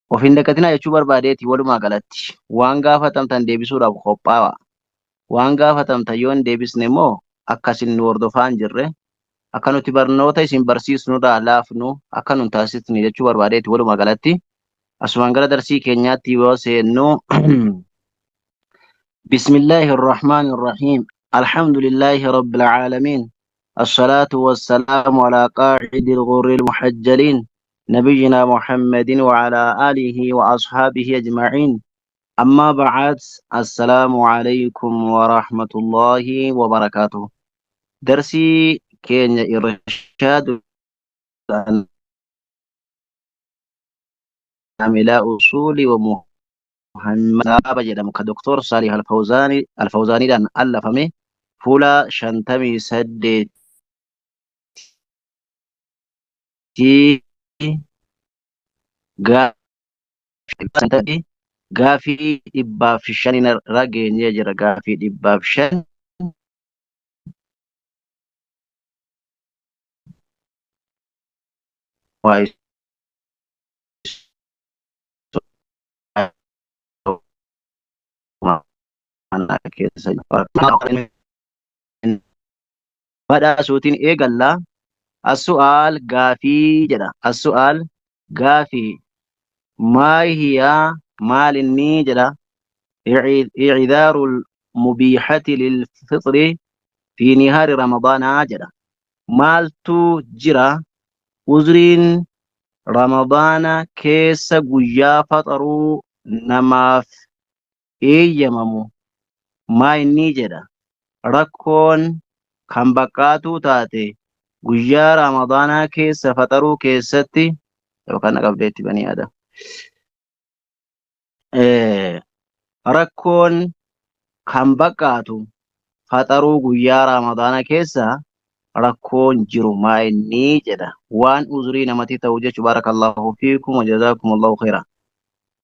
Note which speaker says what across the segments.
Speaker 1: Of hin dagatinaa jechuu barbaadeeti walumaa galatti. Waan gaafatamtan deebisuudhaaf qophaa'aa. Waan gaafatamtan yoo hin deebisne immoo akka isin nu hordofaa hin jirre akka nuti barnoota isin barsiisnurraa laafnu akka nun taasisne jechuu barbaadeeti walumaa galatti. Asumaan gara darsii keenyaatti yoo seennu Bismillahi Irrahmaani Irrahiim. Alhamdulillahi Rabbil Aalamiin. الصلاة والسلام على قاعد الغر المحجلين نبينا محمد وعلى آله وأصحابه أجمعين. أما بعد السلام عليكم ورحمة الله وبركاته. درسي كين إرشاد عمل أصول ومحمد بجدم كدكتور صالح الفوزاني لأن ألفمه فولا شنتمي سدت gaafii dhibbaaf shanin irra geenyee jira. Gaafii dhibbaaf shan badhaasuutiin eegallaa. As-su'aal gaafii jedha. As-su'aal gaafii. ما هي مال النيجرة إعذار المبيحة للفطر في نهار رمضان جرى مال جرى وزرين رمضان كيس قجا فطروا نماف إيجممو ما النيجرة ركون كم بقاتو تاتي قجا رمضان كيس فطروا كيستي لو كان قبلتي بني آدم rakkoon kan bakkaatu faxaruu guyyaa ramadaana keessa rakkoon jiru maa inni jedha. Waan uzurii namatti ta'u jechu. Barakallahu fiikum wa jazakumullahu khairan.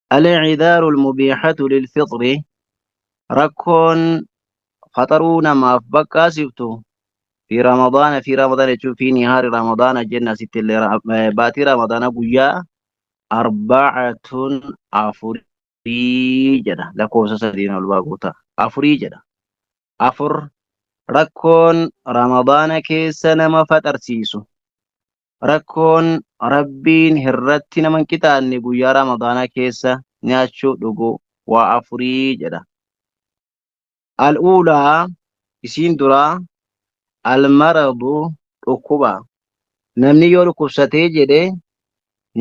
Speaker 1: Al-i'daaru al-mubiihatu lil-fixri rakkoon faxaruu namaaf bakkaasiftu fi ramadaana jechuun fi nihaari ramadaana jenna sitti illee baatii ramadaana guyyaa arba'atun afurii jedha. Lakkoofsa sadiin ol baaguuta afurii jedha. Afur rakkoon ramadaana keessa nama faxarsiisu rakkoon rabbiin irratti nama hin qixaanne guyyaa ramadaana keessa nyaachuu dhugu waa afurii jedha. Al-uulaa isiin duraa al-maradu dhukkuba. Namni yoo dhukkubsatee jedhe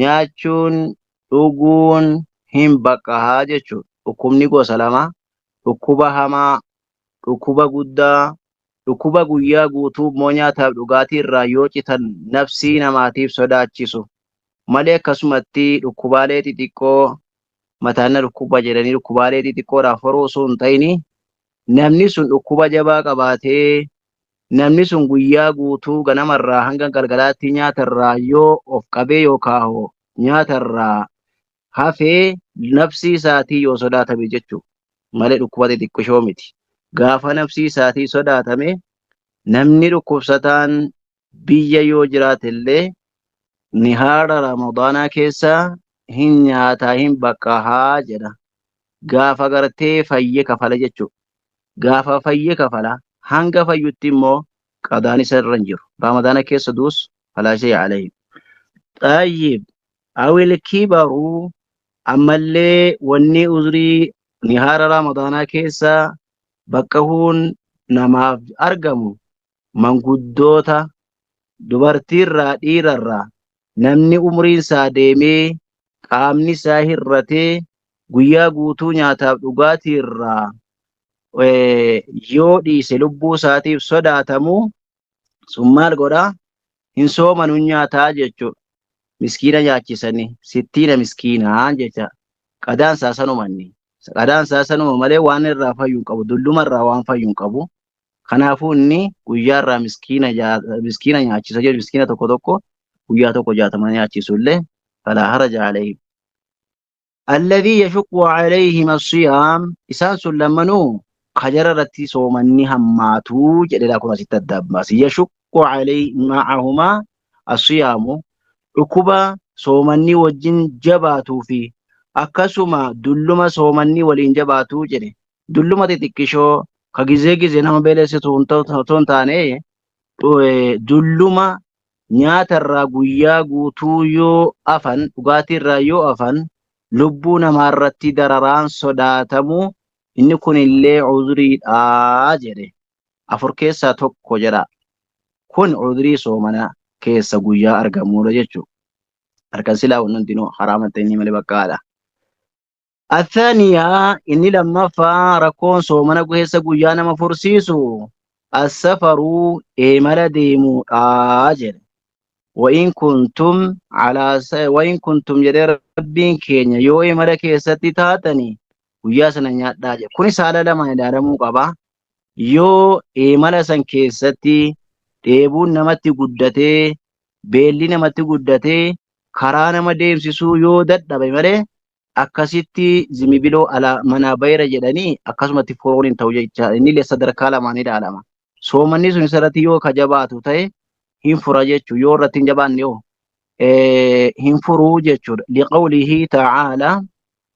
Speaker 1: nyaachuun dhuguun hin baqqahaa jechuudha. Dhukkubni gosa lama: dhukkuba hamaa, dhukkuba guddaa. Dhukkuba guyyaa guutuu immoo nyaataaf dhugaatii irraa yoo citan nafsii namaatiif sodaachisu malee akkasumatti dhukkubaalee xixiqqoo mataanna dhukkuba jedhanii dhukkubaalee xixiqqoodhaaf horuu osoo hin ta'in namni sun dhukkuba jabaa qabaatee namni sun guyyaa guutuu ganamarraa hanga galgalaatti nyaatarraa yoo of qabee yookaan nyaatarraa hafee nafsii isaatii yoo sodaatame jechuudha malee dhukkuba xixiqqoo miti. Gaafa nafsii isaatii sodaatame namni dhukkubsataan biyya yoo jiraate illee nihaara ramadaanaa keessa hin nyaataa hin baqqahaa jedha. Gaafa gartee fayyee kafala jechuudha. Gaafa fayyee kafala hanga fayyutti immoo qadaan isa irra hin jiru. Ramadaana keessa duus falaa shay'a alayhi. Xayyib awil kibaruu ammallee wanni uzrii nihaara ramadaanaa keessa baqqahuun namaaf argamu manguddoota dubartiirraa dhiirarraa namni umriin isaa deemee qaamni isaa hirratee guyyaa guutuu nyaataaf dhugaatii irraa yoo dhiise lubbuu isaatiif sodaatamu sun maal godhaa hin soomanu nyaataa jechuudha. Miskiina nyaachisanii sittiina miskiinaa jecha qadaan isaa sanumanni. Qadaan isaa sanuma malee waan irraa fayyuu qabu dulluma irraa waan fayyuu qabu. Kanaafuu inni guyyaa irraa miskiina nyaachisa jedhu miskiina tokko tokko guyyaa tokko 60 nyaachisu illee falaa haraja alayhi. Alladhii yashuqqu alayhim as-siyaam isaan sun lammanuu kajara irratti soomanii hammaatuu jedhedha kun asitti adda baase. Yashuqqu ma'ahumaa as-siyaamu dhukkuba soomanii wajjin jabaatuu fi akkasuma dulluma soomanni waliin jabaatu jedhe. Dulluma xixiqqishoo ka gizee nama beelessitu otoo hin taane dulluma nyaatarraa guyyaa guutuu yoo afan dhugaatiirraa yoo afan lubbuu namaarratti dararaan sodaatamu inni kunillee cuduriidha jedhe. Afur keessaa tokko jedha. Kun cudurii soomana keessa guyyaa argamudha jechuudha. Harkan silaa hundinuu haraamatti inni malee bakkaadha. الثانية إني لما فاركون صومنا كهسا قيانا مفرسيسو السفر إيمال ديمو آجر وإن كنتم جدير ربين كينيا يو إيمال كهسا تاتني وياسنا نيات داجر كوني سالة لما ندارمو قبا يو إيمال سن كهسا deebuun namatti guddatee beelli namatti guddatee karaa nama deemsisuu yoo dadhabe malee akkasitti zimibiloo ala manaa bayra jedhanii akkasumatti foroon hin ta'u jecha inni illee sadarkaa lamaan ilaalama. Soomanni sun isarratti yoo ka jabaatu ta'e hin fura jechuu yoo irratti hin jabaanne yoo hin furuu jechuudha. Liqawlihi ta'aala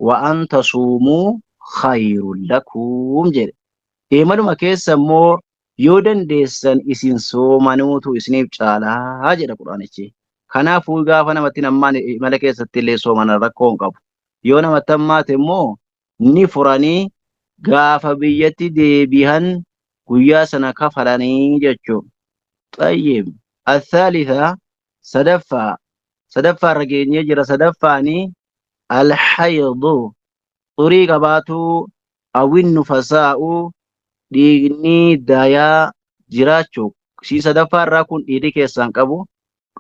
Speaker 1: wa an tasuumuu khayrun lakum jedhe. Deemanuma keessa immoo yoo dandeessan isin soomanuutu isiniif caalaa jedha Quraanichi. Kanaafuu gaafa namatti nammaan mala keessatti illee soomanan rakkoo hin qabu. Yoo namatti hammaate immoo ni furanii gaafa biyyatti deebi'an guyyaa sana kafalanii jechuudha. Xayyib. Athalitha sadaffaa irra geenyee jira. Sadaffaanii alhaydhu xurii qabaatuu awwin nufasaa'uu dhiigni dayaa jiraachuu si sadaffaa irraa kun dhiirri keessaan qabu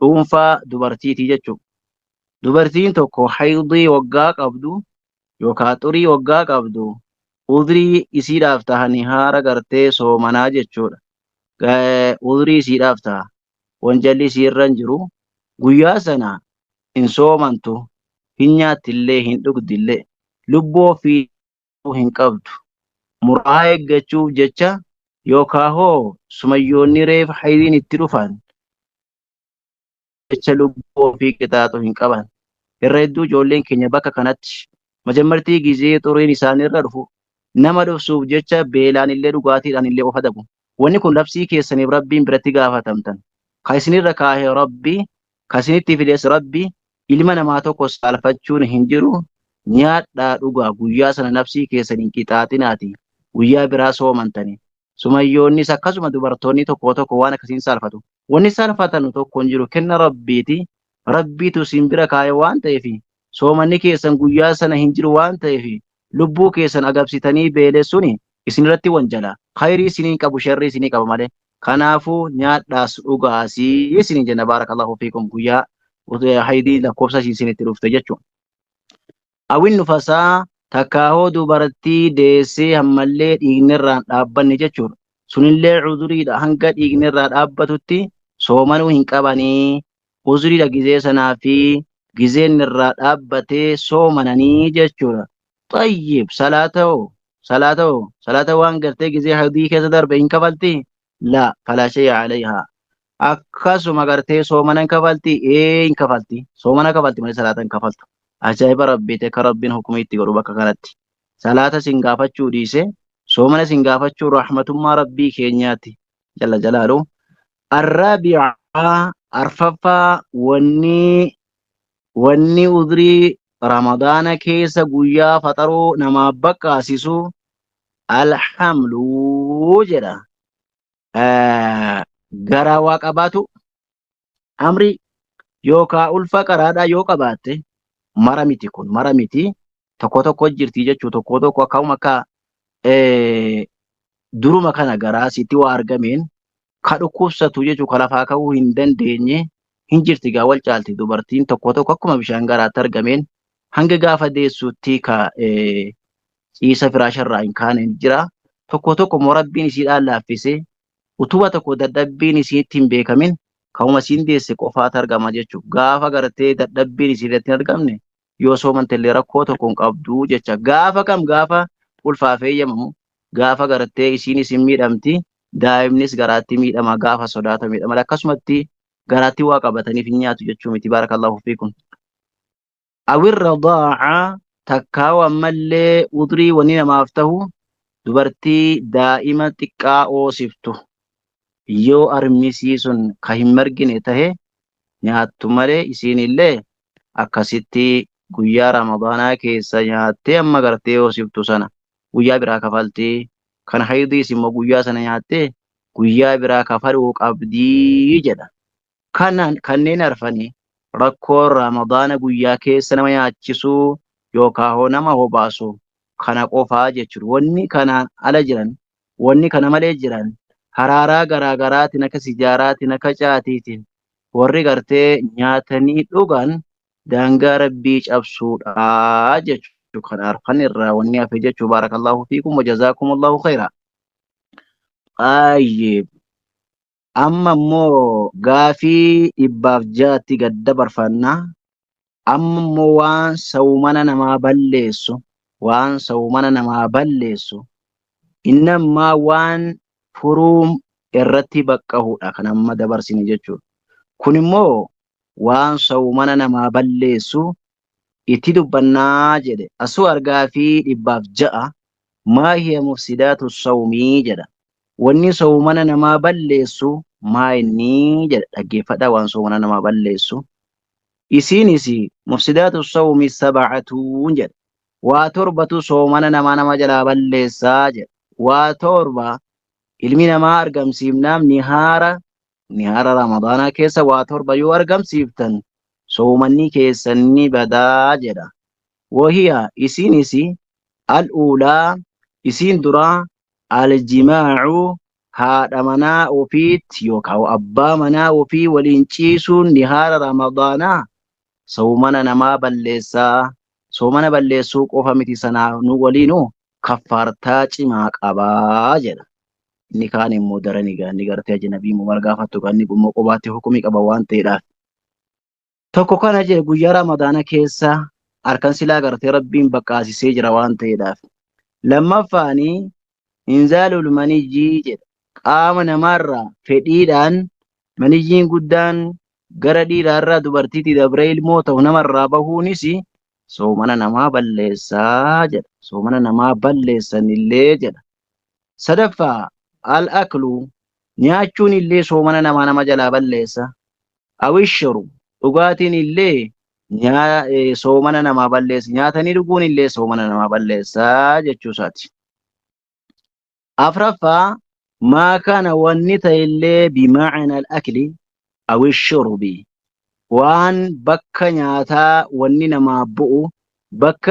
Speaker 1: dhuunfaa dubartiitii jechuudha. Dubartiin tokko haydii waggaa qabdu yookaan xurii waggaa qabdu udrii isiidhaaf tahanii haara gartee soomanaa jechuudha. Udrii isiidhaaf taha wanjalli isiirra hin jiru guyyaa sana hin soomantu hin nyaattillee hin dhugdillee lubbuu ofii hin qabdu. Muraa eeggachuuf jecha yookaan hoo sumayyoonni reef haydiin itti dhufan jecha lubbuu ofii qixaaxu hin qaban. Irra hedduu ijoolleen keenya bakka kanatti majammartii gizee xuriin isaanirra dhufu nama dhufsuuf jecha beelaan illee dhugaatiidhaan illee of adabu. Wanni kun labsii keessaniif rabbiin biratti gaafatamtan. Kan isinirra kaahee rabbi, kan isinitti fides rabbi, ilma namaa tokko saalfachuun hin jiru. Nyaadhaa dhugaa guyyaa sana labsii keessaniin qixaaxinaati. Guyyaa biraa soomantani. Sumayyoonnis akkasuma dubartoonni tokko waan akkasiin saalfatu. Wanni saalfatan tokko hin jiru kenna rabbiiti. Rabbiitu isin bira kaa'e waan ta'eef soomanni keessan guyyaa sana hin jiru waan ta'eef lubbuu keessan agabsitanii beelessuun isinirratti wanjala. Khayrii isiniin qabu sharrii isinii qaba malee. Kanaafuu nyaadhaas dhugaasii isiniin jenna baarakallahu fiikum guyyaa haydii lakkoofsa isinitti dhufte jechuudha. Awwin nufasaa takkaahoo dubartii deessee hammallee dhiignirraan dhaabbanne jechuudha. Sunillee cuduriidha hanga dhiignirraa dhaabbatutti soomanuu hin qabanii. Uzuriidha gizee sanaa fi gizeen irraa dhaabbatee soomananii jechuudha. Xayyib salaata waan gartee gizee haydii keessa darbe hin kafalti? La falaa shay'a alayhaa. Akkasuma gartee soomana hin kafalti? Hin kafalti. Soomana kafalti malee salaata hin kafaltu. Ajaa'iba rabbii ta'e rabbiin hukumii itti godhu bakka kanatti. Salaata sin gaafachuu dhiise soomana sin gaafachuu rahmatummaa rabbii keenyaati. Jalla jalaalu. Arraabi'aa arfaffaa wanni udrii ramadaana keessa guyyaa faxaroo namaaf bakkaasisu alhamluu jedha. Garaa waa qabaatu amri yookaan ulfa qaraadhaa yoo qabaatte mara miti kun mara miti tokko jirti jechuu tokko akkuma akka duruma kana garaa sitti waa argameen ka dhukkubsatu jechuu ka lafaa ka'uu hin dandeenye hin jirti gaa wal caalti dubartiin tokko akkuma bishaan garaatti argameen hanga gaafa deessuutti ka ciisa firaasharraa hin kaane jira tokko morabbiin isiidhaan laaffisee utuba tokko dadhabbiin isiitti hin beekamin ka'uma isiin deesse qofaatu argama jechuu gaafa gartee dadhabbiin isiirratti hin argamne yoo soomantellee rakkoo tokko hin qabdu jecha gaafa ulfaaf eeyyamamu gaafa gartee isiin isin miidhamti daa'imnis garaatti miidhama gaafa sodaata miidhama akkasumatti garaatti waa qabataniif hin nyaatu jechuu miti baarakallahu fiikum. Awwin radaa'a takkaawu ammallee udrii wanni namaaf ta'u dubartii daa'ima xiqqaa oosiftu yoo armisii sun ka hin margine tahe nyaattu malee isiinillee akkasitti guyyaa ramadaanaa keessa nyaattee amma gartee oosiftu sana guyyaa biraa kafaltii kan haydiis immoo guyyaa sana nyaattee guyyaa biraa kafaluu qabdii jedha. Kanneen arfanii rakkoon ramadaana guyyaa keessa nama nyaachisuu yookaan hoo nama hobaasu kana qofaa jechuudha. Wanni kanaan ala jiran, wanni kana malee jiran haraaraa garaagaraatiin akka sijaaraatiin akka caatiitiin warri gartee nyaatanii dhugan daangaa rabbii cabsuudha jechuudha. Kan arfan irraa wanni hafe jechuu baarakallahu fiikum wa jazaakumullahu khayra. Ayyee amma immoo gaafii 106 gadda barfannaa. Amma immoo waan sawmana namaa balleessu, waan sawmana namaa balleessu innammaa waan furuum irratti baqqahudha kan amma dabarsine jechuudha. Kun immoo waan sawmana namaa balleessu itti dubbannaa jedhe. Asuu argaa fi 106 maa hiya mufsidaatu sawmii jedha. Wanni sawmana namaa balleessu maa inni jedha. Dhaggeeffadhaa waan sawmana namaa balleessu. Isiinis mufsidaatu sawmi 7 jedha. Waa 7tu soomana nama jalaa balleessaa jedha. Waa 7 ilmi namaa argamsiifnaaf nihaara ramadaanaa keessa waa 7 yoo argamsiiftan soomanni keessan ni badaa jedha. Wahiya isiinis al-uulaa isiin duraa al-jimaacu haadha manaa ofiitti yookaan abbaa manaa ofii waliin ciisuun nihaara ramadaanaa soomana namaa balleessaa. Soomana balleessuu qofa miti sanaa nu waliinuu kaffaartaa cimaa qabaa jedha. Inni kaan immoo daranii gaanni gartee ajnabii immoo wal gaafattu kan inni immoo qobaatti hukumii qaba waan ta'eedhaaf. Tokko kana jedhe guyyaa ramadaana keessa harkan silaa gartee rabbiin baqqaasisee jira waan ta'eedhaaf. Lammaffaanii inzaalul maniyyi jedha. Qaama namaarraa fedhiidhaan maniyyiin guddaan gara dhiiraarraa dubartiitti dabree ilmoo ta'u namarraa bahuunis soomana namaa balleessaa jedha. Soomana namaa balleessan illee jedha. Sadaffaa al-aklu nyaachuun illee soomana nama jalaa balleessa. Awishsharu dhugaatiin illee soomana namaa balleessa. Nyaatanii dhuguun illee soomana namaa balleessaa jechuusaati. Afraffaa maa kana wanni ta'e illee bimacna al-akli awishshurubi waan bakka nyaataa wanni namaa bu'u bakka